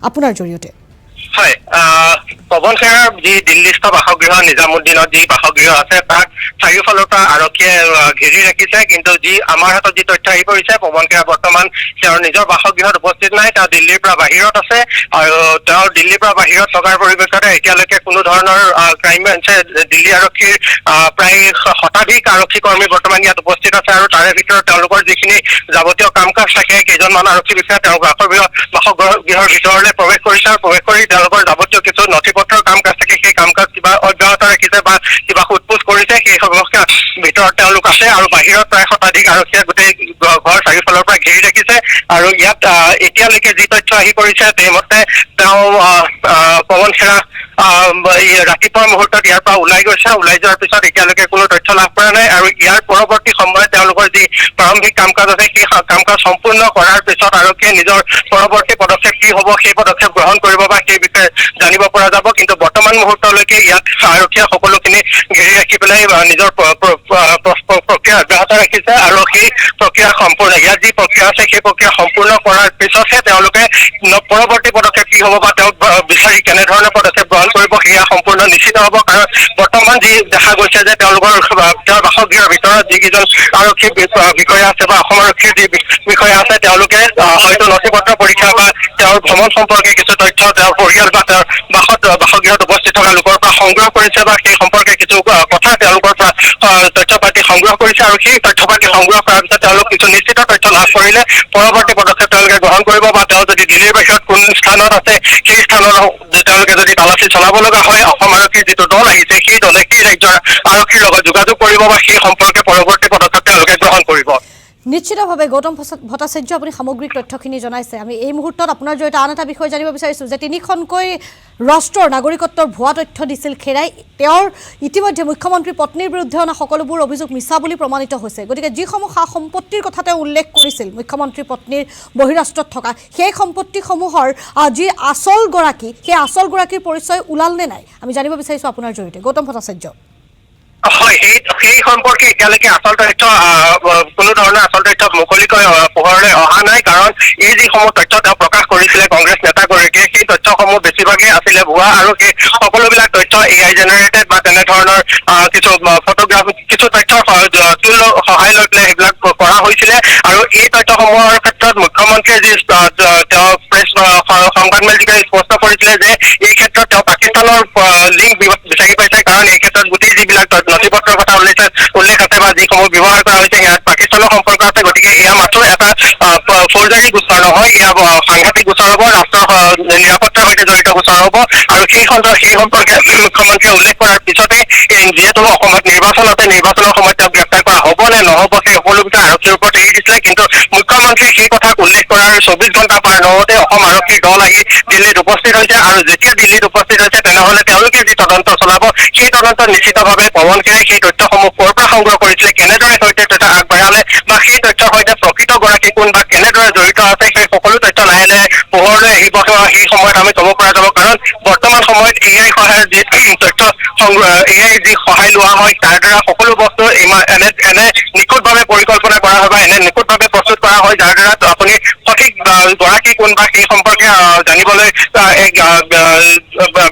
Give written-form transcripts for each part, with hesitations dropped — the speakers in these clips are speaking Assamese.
আপোনাৰ জৰিয়তে হয় পৱন খেৰাৰ যি দিল্লীস্থ বাসগৃহ নিজামুদ্দিনত যি বাসগৃহ আছে তাক চাৰিওফালৰ পৰা আৰক্ষীয়ে ঘেৰি ৰাখিছে কিন্তু যি আমাৰ হাতত যি তথ্য আহি পৰিছে পৱন খেৰা বৰ্তমান তেওঁৰ নিজৰ বাসগৃহত উপস্থিত নাই তেওঁ দিল্লীৰ পৰা বাহিৰত আছে আৰু তেওঁ দিল্লীৰ পৰা বাহিৰত থকাৰ পৰিপ্ৰেক্ষিতত এতিয়ালৈকে কোনো ধৰণৰ ক্ৰাইম ব্ৰাঞ্চে দিল্লী আৰক্ষীৰ প্ৰায় শতাধিক আৰক্ষী কৰ্মী বৰ্তমান ইয়াত উপস্থিত আছে আৰু তাৰে ভিতৰত তেওঁলোকৰ যিখিনি যাৱতীয় কাম কাজ থাকে কেইজনমান আৰক্ষী বিষয়া তেওঁ বাসগৃহৰ ভিতৰলৈ প্ৰৱেশ কৰিছে আৰু প্ৰৱেশ কৰি তেওঁলোকৰ যাৱতীয় কিছু নথি পত্ৰৰ কাম কাজ থাকে সেই কাম কাজ কিবা অব্যাহত ৰাখিছে বা কিবা সোধপোছ কৰিছে সেই সমস্যাৰ ভিতৰত তেওঁলোক আছে আৰু বাহিৰত প্ৰায় শতাধিক আৰক্ষীয়ে গোটেই ঘৰ চাৰিওফালৰ পৰা ঘেৰি ৰাখিছে আৰু ইয়াত এতিয়ালৈকে যি তথ্য আহি পৰিছে সেইমতে তেওঁ পৱন খেৰা ৰাতিপুৱা মুহূৰ্তত ইয়াৰ পৰা ওলাই গৈছে ওলাই যোৱাৰ পিছত এতিয়ালৈকে কোনো তথ্য লাভ কৰা নাই আৰু ইয়াৰ পৰৱৰ্তী সময়ত তেওঁলোকৰ যি প্ৰাৰম্ভিক কাম কাজ আছে সেই কাম কাজ সম্পূৰ্ণ কৰাৰ পিছত আৰক্ষীয়ে নিজৰ পৰৱৰ্তী পদক্ষেপ কি হ'ব সেই পদক্ষেপ গ্ৰহণ কৰিব বা সেই বিষয়ে জানিব পৰা যাব কিন্তু বৰ্তমান মুহূৰ্তলৈকে ইয়াত আৰক্ষীয়ে সকলোখিনি ঘেৰি ৰাখি পেলাই নিজৰ প্ৰক্ৰিয়া অব্যাহত ৰাখিছে আৰু সেই প্ৰক্ৰিয়া সম্পূৰ্ণ ইয়াত যি প্ৰক্ৰিয়া আছে সেই প্ৰক্ৰিয়া সম্পূৰ্ণ কৰাৰ পিছতহে তেওঁলোকে পৰৱৰ্তী পদক্ষেপ কি হ'ব বা তেওঁক বিচাৰি কেনেধৰণৰ পদক্ষেপ গ্ৰহণ কৰিব সেয়া সম্পূৰ্ণ নিশ্চিত হ'ব কাৰণ বৰ্তমান যি দেখা গৈছে যে তেওঁলোকৰ তেওঁৰ বাসগৃহৰ ভিতৰত যিকেইজন আৰক্ষী বিষয়া আছে বা অসম আৰক্ষীৰ যি বিষয়া আছে তেওঁলোকে হয়তো নথি পত্ৰ পৰীক্ষা বা তেওঁৰ ভ্ৰমণ সম্পৰ্কে কিছু তথ্য তেওঁৰ পৰিয়াল বা তেওঁৰ বাসগৃহত উপস্থিত থকা লোকৰ পৰা সংগ্ৰহ কৰিছে বা সেই সম্পৰ্কে কিছু কথা তেওঁলোকৰ পৰা তথ্য পাতি সংগ্ৰহ কৰিছে আৰু সেই তথ্য পাতি সংগ্ৰহ কৰাৰ পিছত তেওঁলোক কিছু নিশ্চিত তথ্য লাভ কৰিলে পৰৱৰ্তী পদক্ষেপ তেওঁলোকে গ্ৰহণ কৰিব বা তেওঁ যদি দিল্লীৰ বাহিৰত কোন স্থানত আছে সেই স্থানত তেওঁলোকে যদি তালাচী চলাব লগা হয় অসম আৰক্ষীৰ যিটো দল আহিছে সেই দলে সেই ৰাজ্যৰ আৰক্ষীৰ লগত যোগাযোগ কৰিব বা সেই সম্পৰ্কে পৰৱৰ্তী পদক্ষেপ তেওঁলোকে গ্ৰহণ কৰিব নিশ্চিতভাৱে গৌতম ভট্টাচাৰ্য আপুনি সামগ্ৰিক তথ্যখিনি জনাইছে আমি এই মুহূৰ্তত আপোনাৰ জৰিয়তে আন এটা বিষয় জানিব বিচাৰিছোঁ যে তিনিখনকৈ ৰাষ্ট্ৰৰ নাগৰিকত্বৰ ভুৱা তথ্য দিছিল খেৰাই তেওঁৰ ইতিমধ্যে মুখ্যমন্ত্ৰী পত্নীৰ বিৰুদ্ধে অনা সকলোবোৰ অভিযোগ মিছা বুলি প্ৰমাণিত হৈছে গতিকে যিসমূহ সা সম্পত্তিৰ কথা তেওঁ উল্লেখ কৰিছিল মুখ্যমন্ত্ৰী পত্নীৰ বহিৰাষ্ট্ৰত থকা সেই সম্পত্তিসমূহৰ যি আচল গৰাকী সেই আচল গৰাকীৰ পৰিচয় ওলাল নে নাই আমি জানিব বিচাৰিছোঁ আপোনাৰ জৰিয়তে গৌতম ভট্টাচাৰ্য হয় সেই সম্পৰ্কে এতিয়ালৈকে আচল তথ্য কোনো ধৰণৰ আচল তথ্য মুকলিকৈ পোহৰলৈ অহা নাই কাৰণ এই যিসমূহ তথ্য তেওঁ প্ৰকাশ কৰিছিলে কংগ্ৰেছ নেতাগৰাকীয়ে সেই তথ্যসমূহ বেছিভাগেই আছিলে ভুৱা আৰু সেই সকলোবিলাক তথ্য AI জেনেৰেটেড বা তেনেধৰণৰ কিছু ফটোগ্ৰাফ কিছু তথ্যৰ সহায় লৈ পেলাই সেইবিলাক কৰা হৈছিলে আৰু এই তথ্যসমূহৰ ক্ষেত্ৰত মুখ্যমন্ত্ৰীয়ে যি তেওঁ প্ৰেছ সংবাদমেলযোগে স্পষ্ট কৰিছিলে যে এই ক্ষেত্ৰত তেওঁ পাকিস্তানৰ লিংক বিচাৰি পাইছে কাৰণ এই ক্ষেত্ৰত গোটেই যিবিলাক নথি পত্ৰৰ কথা উল্লেখ আছে বা যিসমূহ ব্যৱহাৰ কৰা হৈছে ইয়াত পাকিস্তানৰ সম্পৰ্ক আছে গতিকে এয়া মাত্ৰ এটা ফৌজদাৰী গোচৰ নহয় এয়া সাংঘাতিক গোচৰ হ'ব ৰাষ্ট্ৰৰ নিৰাপত্তাৰ সৈতে জড়িত গোচৰ হ'ব আৰু সেই সম্পৰ্কে মুখ্যমন্ত্ৰীয়ে উল্লেখ কৰাৰ পিছতে যিহেতু অসমত নিৰ্বাচন আছে নিৰ্বাচনৰ সময়ত তেওঁক গ্ৰেপ্তাৰ কৰা হ'ব নে নহ'ব সেই সকলো বিষয়ে আৰক্ষীৰ ওপৰত এৰি দিছিলে কিন্তু মুখ্যমন্ত্ৰীয়ে সেই কথা উল্লেখ কৰাৰ 24 ঘণ্টা পাৰ নহওঁতে অসম আৰক্ষীৰ দল আহি দিল্লীত উপস্থিত হৈছে আৰু যেতিয়া দিল্লীত উপস্থিত হৈছে তেনেহ'লে তেওঁলোকে যি তদন্ত চলাব সেই তদন্ত নিশ্চিতভাৱে পৱন খেৰাই সেই তথ্যসমূহ ক'ৰ পৰা সংগ্ৰহ কৰিছিলে কেনেদৰে সৈতে তথ্য আগবঢ়ালে বা সেই তথ্যৰ সৈতে প্ৰকৃত গৰাকী কোন বা কেনেদৰে জড়িত আছে সেই সকলো তথ্য লাহে লাহে পোহৰলৈ আহিব সেই সময়ত আমি ক'ব পৰা যাব কাৰণ বৰ্তমান সময়ত AI সহায়ৰ যি তথ্য AI যি সহায় লোৱা হয় তাৰ দ্বাৰা সকলো বস্তু এনে নিখুঁতভাৱে পৰিকল্পনা কৰা হয় বা এনে নিখুঁতভাৱে প্ৰস্তুত কৰা হয় যাৰ দ্বাৰা আপুনি সঠিক গৰাকী কোন বা সেই সম্পৰ্কে জানিবলৈ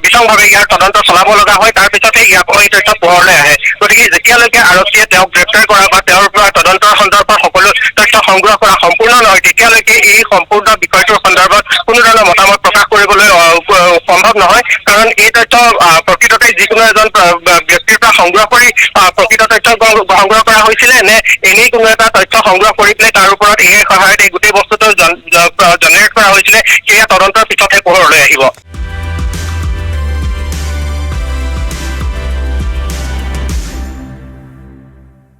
বিচংভাৱে ইয়াৰ তদন্ত চলাব লগা হয় তাৰ পিছতে এই তথ্য পোহৰলৈ আহে গতিকে যেতিয়ালৈকে আৰক্ষীয়ে তেওঁক গ্ৰেপ্তাৰ কৰা বা তেওঁৰ পৰা তদন্তৰ সন্দৰ্ভত সকলো তথ্য সংগ্ৰহ কৰা সম্পূৰ্ণ নহয় তেতিয়ালৈকে এই সম্পূৰ্ণ বিষয়টোৰ সন্দৰ্ভত কোনো ধৰণৰ মতামত প্ৰকাশ কৰিবলৈ সম্ভৱ নহয় কাৰণ এই তথ্য প্ৰকৃততে যিকোনো এজন ব্যক্তিৰ পৰা সংগ্ৰহ কৰি প্ৰকৃত তথ্য সংগ্ৰহ কৰা হৈছিলে নে এনেই কোনো এটা তথ্য সংগ্ৰহ কৰি পেলাই তাৰ ওপৰত AI সহায়ত এই গোটেই বস্তুটো জেনেৰেট কৰা হৈছিলে সেয়া তদন্তৰ পিছতহে পোহৰলৈ আহিব